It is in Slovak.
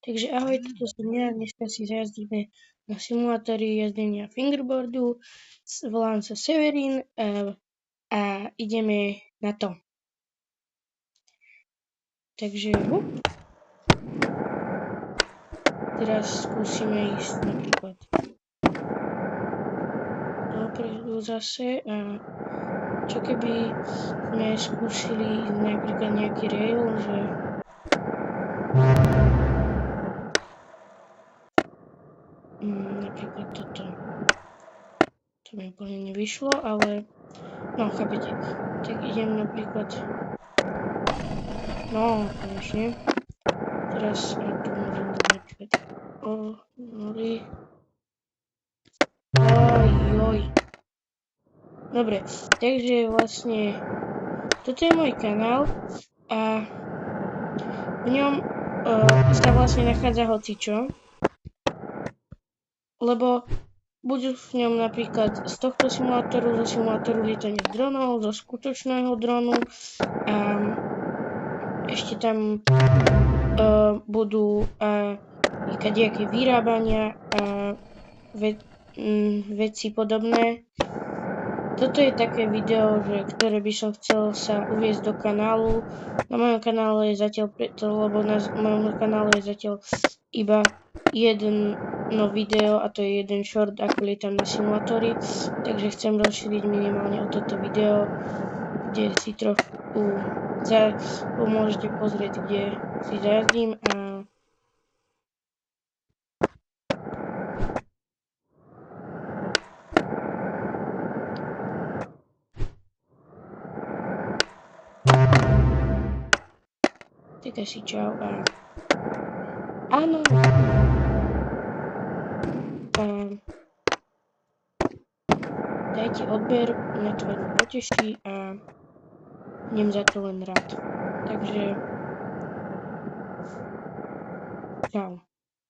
Takže ahoj, toto som ja, dneska si zajazdíme na simulátory jazdenia fingerboardu, volám sa Severin a ideme na to. Takže teraz skúsime ísť napríklad dopredu zase a čo keby sme skúsili ísť napríklad nejaký rail, že napríklad toto. To mi úplne nevyšlo, ale no, chápete. Tak idem napríklad konečne. Teraz tu môžem dať napríklad nuli. Dobre, takže vlastne toto je môj kanál a v ňom sa vlastne nachádza hocičo, lebo budú v ňom napríklad z tohto simulátoru, zo simulátoru lietania dronov, zo skutočného dronu a ešte tam budú kadejaké vyrábania a veci podobné. Toto je také video, ktoré by som chcel sa uviesť do kanálu. Na mojom kanále je zatiaľ lebo na mojom kanále je zatiaľ iba jedno video a to je jeden short, ako lietam na simulátory. Takže chcem rozšíriť minimálne o toto video, kde si trochu môžete pozrieť, kde si zajazdím a tak asi čau a áno dajte odber, mňa to veľmi poteší a budem za to len rád. Takže čau.